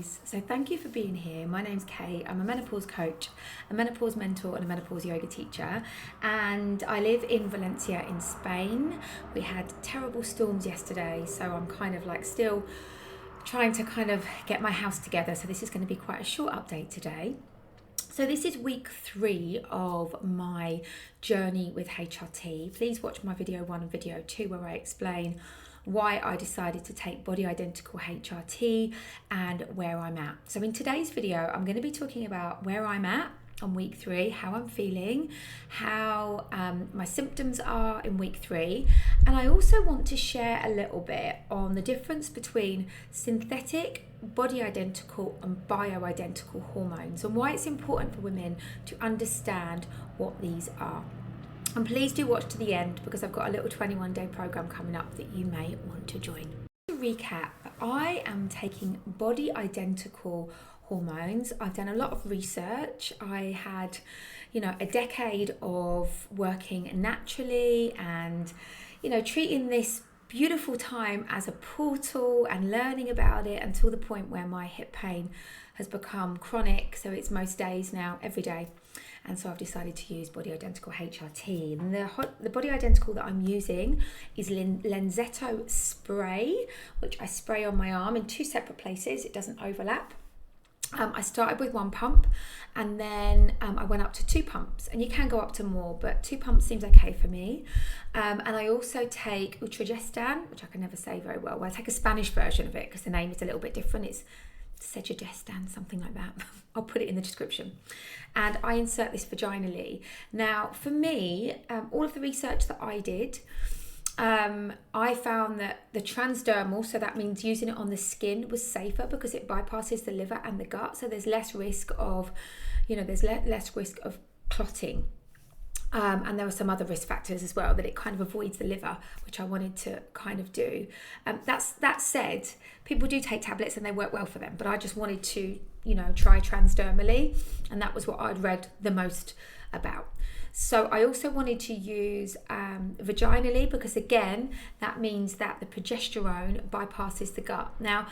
So thank you for being here. My name's Kate. I'm a menopause coach, a menopause mentor and a menopause yoga teacher, and I live in Valencia in Spain. We had terrible storms yesterday, so I'm kind of like still trying to kind of get my house together. So this is going to be quite a short update today. So this is week 3 of my journey with HRT. Please watch my video 1 and video 2 where I explain why I decided to take body identical HRT and where I'm at. So in today's video, I'm going to be talking about where I'm at on week 3, how I'm feeling, how my symptoms are in week 3, and I also want to share a little bit on the difference between synthetic, body identical and bioidentical hormones and why it's important for women to understand what these are. And please do watch to the end because I've got a little 21-day program coming up that you may want to join. To recap, I am taking body identical hormones. I've done a lot of research. I had, a decade of working naturally and, treating this beautiful time as a portal and learning about it until the point where my hip pain has become chronic. So it's most days now, every day. And so I've decided to use body identical HRT. And the body identical that I'm using is Lenzetto spray, which I spray on my arm in 2 separate places. It doesn't overlap. I started with 1 pump and then I went up to 2 pumps, and you can go up to more, but 2 pumps seems okay for me. And I also take Utragestan, which I can never say very well. I take a Spanish version of it because the name is a little bit different. It's Sejagestan, something like that. I'll put it in the description. And I insert this vaginally. Now, for me, all of the research that I did, I found that the transdermal, so that means using it on the skin, was safer because it bypasses the liver and the gut. So there's less risk of, less risk of clotting. And there were some other risk factors as well, that it kind of avoids the liver, which I wanted to kind of do. That said, people do take tablets and they work well for them, but I just wanted to, try transdermally, and that was what I'd read the most about. So I also wanted to use vaginally because, again, that means that the progesterone bypasses the gut. Now,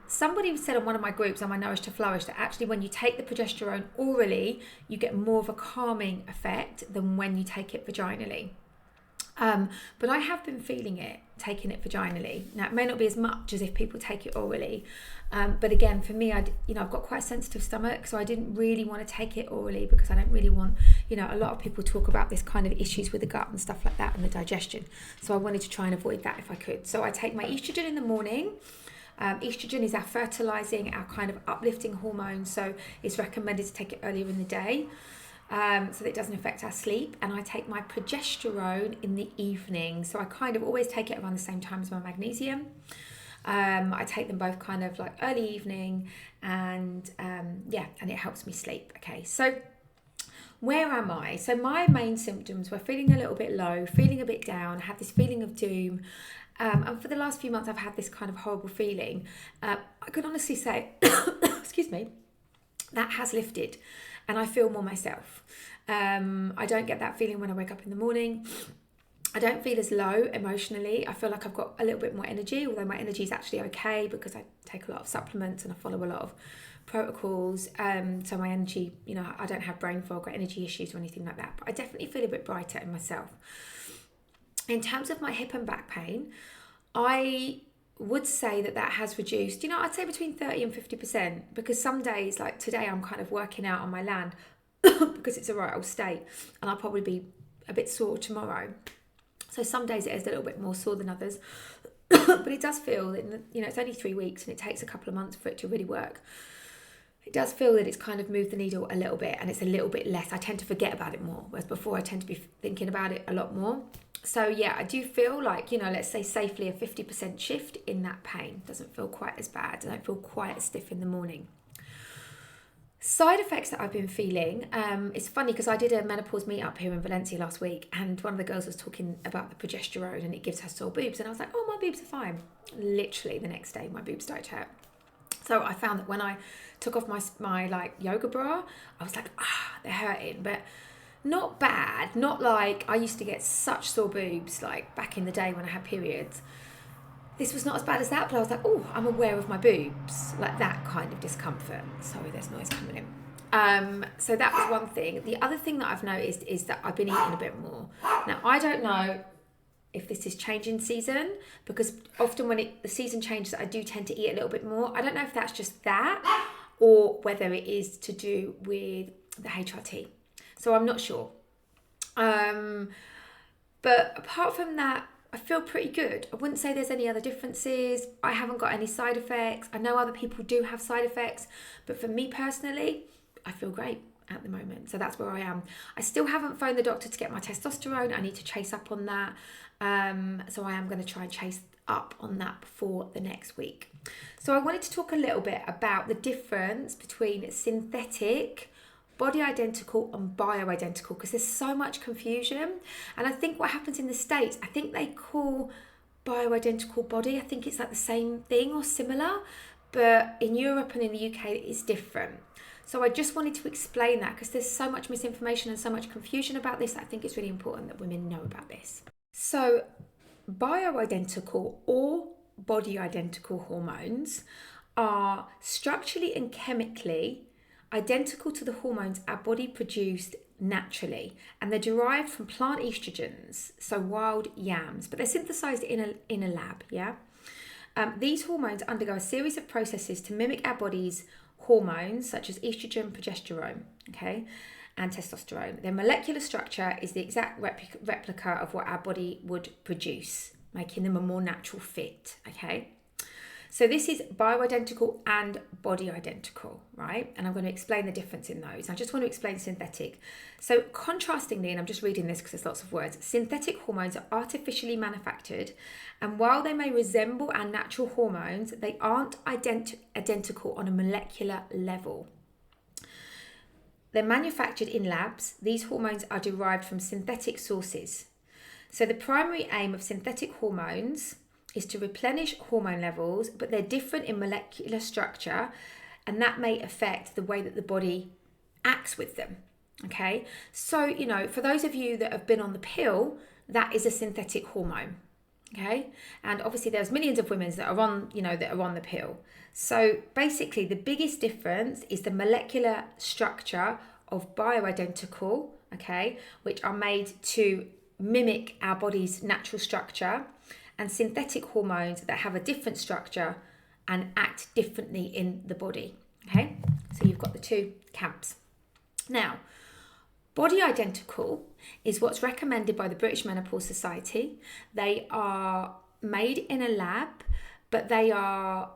somebody said on one of my groups on my Nourish to Flourish that actually when you take the progesterone orally, you get more of a calming effect than when you take it vaginally. But I have been feeling it, taking it vaginally. Now, it may not be as much as if people take it orally. But again, for me, I've got quite a sensitive stomach, so I didn't really want to take it orally because I don't really want, a lot of people talk about this kind of issues with the gut and stuff like that and the digestion. So I wanted to try and avoid that if I could. So I take my estrogen in the morning. Estrogen is our fertilizing, our kind of uplifting hormone, so it's recommended to take it earlier in the day so that it doesn't affect our sleep. And I take my progesterone in the evening, so I kind of always take it around the same time as my magnesium. I take them both kind of like early evening, and and it helps me sleep. Okay, so where am I? So my main symptoms were feeling a little bit low, feeling a bit down, had this feeling of doom. And for the last few months, I've had this kind of horrible feeling. I can honestly say, excuse me, that has lifted and I feel more myself. I don't get that feeling when I wake up in the morning. I don't feel as low emotionally. I feel like I've got a little bit more energy, although my energy is actually okay because I take a lot of supplements and I follow a lot of protocols. So my energy, I don't have brain fog or energy issues or anything like that. But I definitely feel a bit brighter in myself. In terms of my hip and back pain, I would say that has reduced, I'd say between 30 and 50%, because some days, like today, I'm kind of working out on my land because it's a right old state, and I'll probably be a bit sore tomorrow. So some days it is a little bit more sore than others, but it does feel that, it's only 3 weeks and it takes a couple of months for it to really work. It does feel that it's kind of moved the needle a little bit and it's a little bit less. I tend to forget about it more, whereas before I tend to be thinking about it a lot more. So yeah, I do feel like, let's say safely a 50% shift in that pain. Doesn't feel quite as bad. I don't feel quite as stiff in the morning. Side effects that I've been feeling, it's funny because I did a menopause meetup here in Valencia last week, and one of the girls was talking about the progesterone and it gives her sore boobs, and I was like, oh, my boobs are fine. Literally the next day my boobs started to hurt. So I found that when I took off my like yoga bra, I was like, they're hurting, but not bad. Not like I used to get such sore boobs like back in the day when I had periods. this was not as bad as that, but I was like, oh, I'm aware of my boobs, like that kind of discomfort. Sorry, there's noise coming in. So that was one thing. The other thing that I've noticed is that I've been eating a bit more. Now, I don't know if this is changing season, because often when the season changes, I do tend to eat a little bit more. I don't know if that's just that or whether it is to do with the HRT. So I'm not sure. But apart from that, I feel pretty good. I wouldn't say there's any other differences. I haven't got any side effects. I know other people do have side effects, but for me personally, I feel great at the moment. So that's where I am. I still haven't phoned the doctor to get my testosterone. I need to chase up on that. So I am going to try and chase up on that before the next week. So I wanted to talk a little bit about the difference between synthetic, body identical and bioidentical, because there's so much confusion. And I think what happens in the States, I think they call bioidentical body, I think it's like the same thing or similar, but in Europe and in the UK it's different. So I just wanted to explain that because there's so much misinformation and so much confusion about this. I think it's really important that women know about this. So bioidentical or body identical hormones are structurally and chemically identical to the hormones our body produced naturally, and they're derived from plant estrogens, so wild yams, but they're synthesized in a lab. These hormones undergo a series of processes to mimic our body's hormones such as estrogen, progesterone, and testosterone. Their molecular structure is the exact replica of what our body would produce, making them a more natural fit. So this is bioidentical and body identical, right? And I'm going to explain the difference in those. I just want to explain synthetic. So contrastingly, and I'm just reading this because there's lots of words, synthetic hormones are artificially manufactured, and while they may resemble our natural hormones, they aren't identical on a molecular level. They're manufactured in labs. These hormones are derived from synthetic sources. So the primary aim of synthetic hormones is to replenish hormone levels, but they're different in molecular structure, and that may affect the way that the body acts with them. So, for those of you that have been on the pill, that is a synthetic hormone. And obviously there's millions of women that are on, that are on the pill. So basically the biggest difference is the molecular structure of bioidentical, which are made to mimic our body's natural structure, and synthetic hormones that have a different structure and act differently in the body. So you've got the two camps. Now, body identical is what's recommended by the British Menopause Society. They are made in a lab, but they are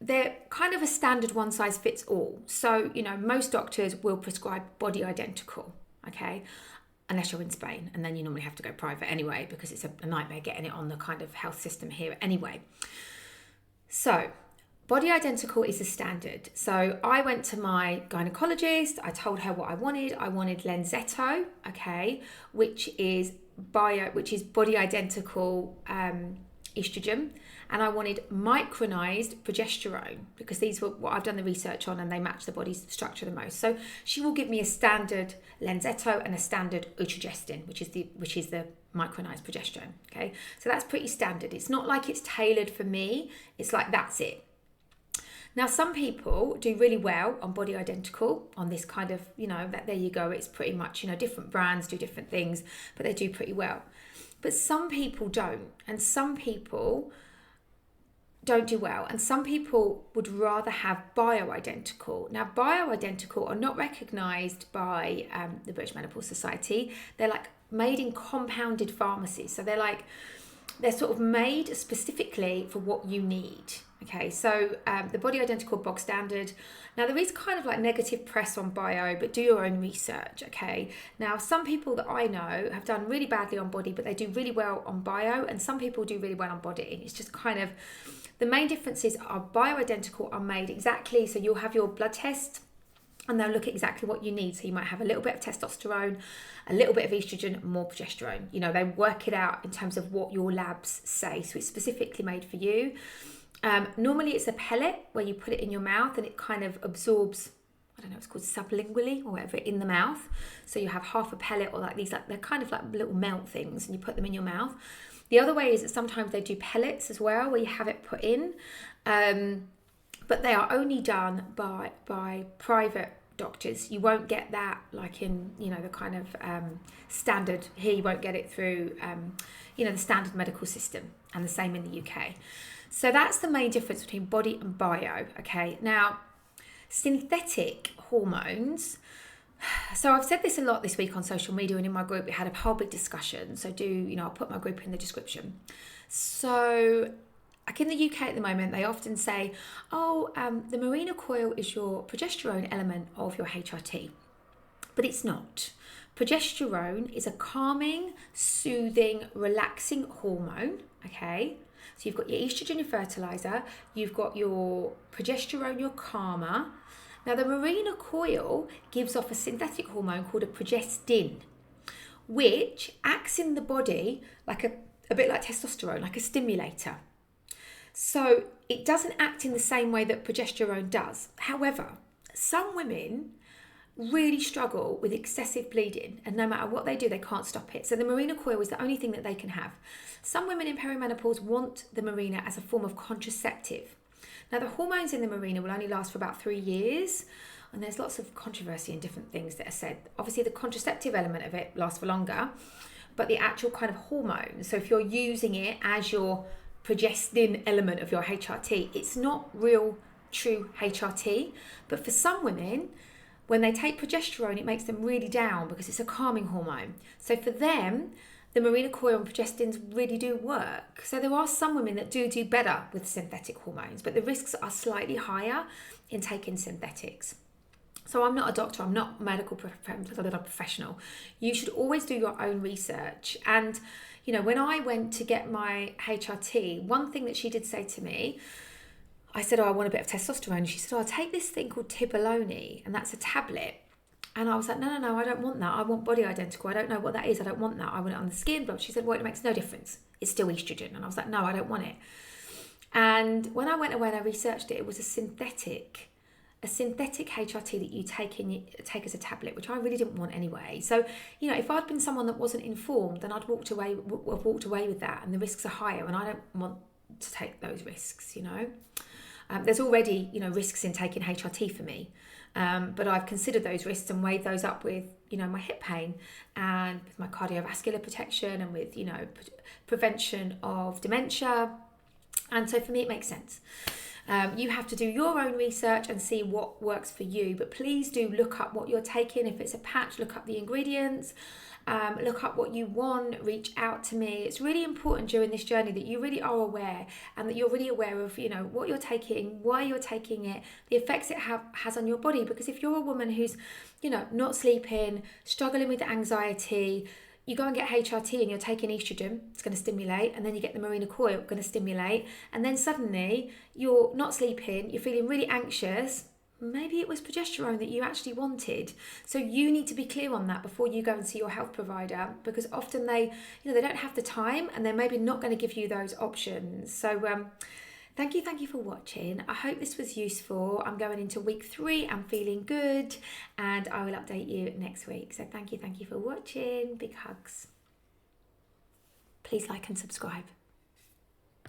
they're kind of a standard one size fits all. So, most doctors will prescribe body identical, unless you're in Spain, and then you normally have to go private anyway, because it's a nightmare getting it on the kind of health system here anyway. So body identical is the standard. So I went to my gynecologist, I told her what I wanted. I wanted Lenzetto, which is body identical estrogen, and I wanted micronized progesterone, because these were what I've done the research on and they match the body's structure the most. So she will give me a standard Lenzetto and a standard Utrogestin, which is the micronized progesterone. So that's pretty standard. It's not like it's tailored for me. It's like that's it. Now, some people do really well on body identical, on this kind of, that there you go. It's pretty much, different brands do different things, but they do pretty well. But some people don't, and some people don't do well, and some people would rather have bioidentical. Now, bioidentical are not recognised by the British Menopause Society. They're like made in compounded pharmacies, so they're sort of made specifically for what you need. So the body identical bog standard. Now, there is kind of like negative press on bio, but do your own research. Now, some people that I know have done really badly on body, but they do really well on bio, and some people do really well on body. It's just kind of, the main differences are bioidentical are made exactly, so you'll have your blood test and they'll look at exactly what you need. So you might have a little bit of testosterone, a little bit of estrogen, more progesterone. They work it out in terms of what your labs say. So it's specifically made for you. Normally it's a pellet where you put it in your mouth and it kind of absorbs, I don't know, it's called sublingually or whatever, in the mouth. So you have half a pellet, or like these, like they're kind of like little melt things, and you put them in your mouth. The other way is that sometimes they do pellets as well, where you have it put in, but they are only done by private doctors. You won't get that like in, you know, the kind of standard here. You won't get it through, you know, the standard medical system, and the same in the UK. So that's the main difference between body and bio. Okay, now synthetic hormones. So I've said this a lot this week on social media, and in my group we had a whole big discussion. So I'll put my group in the description. So like in the UK at the moment, they often say, the Mirena coil is your progesterone element of your HRT. But it's not. Progesterone is a calming, soothing, relaxing hormone, okay? So you've got your estrogen, your fertilizer, you've got your progesterone, your calmer. Now the Mirena coil gives off a synthetic hormone called a progestin, which acts in the body like a bit like testosterone, like a stimulator. So it doesn't act in the same way that progesterone does. However, some women really struggle with excessive bleeding, and no matter what they do, they can't stop it. So the Mirena coil is the only thing that they can have. Some women in perimenopause want the Mirena as a form of contraceptive. Now the hormones in the Mirena will only last for about 3 years, and there's lots of controversy and different things that are said. Obviously the contraceptive element of it lasts for longer, but the actual kind of hormone, so if you're using it as your progestin element of your HRT, it's not real true HRT. But for some women, when they take progesterone, it makes them really down because it's a calming hormone. So for them, the Mirena coil and progestins really do work. So there are some women that do better with synthetic hormones, but the risks are slightly higher in taking synthetics. So I'm not a doctor, I'm not a medical professional. You should always do your own research. And, you know, when I went to get my HRT, one thing that she did say to me, I said, I want a bit of testosterone. She said, I'll take this thing called Tibolone, and that's a tablet. And I was like, no, I don't want that. I want body identical. I don't know what that is. I don't want that. I want it on the skin. But she said, well, it makes no difference. It's still estrogen. And I was like, no, I don't want it. And when I went away and I researched it, it was a synthetic HRT that you take as a tablet, which I really didn't want anyway. So, you know, if I'd been someone that wasn't informed, then I'd walked away with that, and the risks are higher, and I don't want to take those risks, you know. There's already, you know, risks in taking HRT for me, but I've considered those risks and weighed those up with, you know, my hip pain and with my cardiovascular protection and with, you know, prevention of dementia. And so for me, it makes sense. You have to do your own research and see what works for you, but please do look up what you're taking. If it's a patch, look up the ingredients, look up what you want, reach out to me. It's really important during this journey that you really are aware, and that you're really aware of, you know, what you're taking, why you're taking it, the effects it has on your body. Because if you're a woman who's, you know, not sleeping, struggling with anxiety, you go and get HRT and you're taking estrogen, it's going to stimulate, and then you get the Mirena coil, going to stimulate, and then suddenly you're not sleeping, you're feeling really anxious. Maybe it was progesterone that you actually wanted. So you need to be clear on that before you go and see your health provider, because often they don't have the time, and they're maybe not going to give you those options. So thank you for watching. I hope this was useful. I'm going into week 3. I'm feeling good, and I will update you next week. So thank you for watching. Big hugs. Please like and subscribe.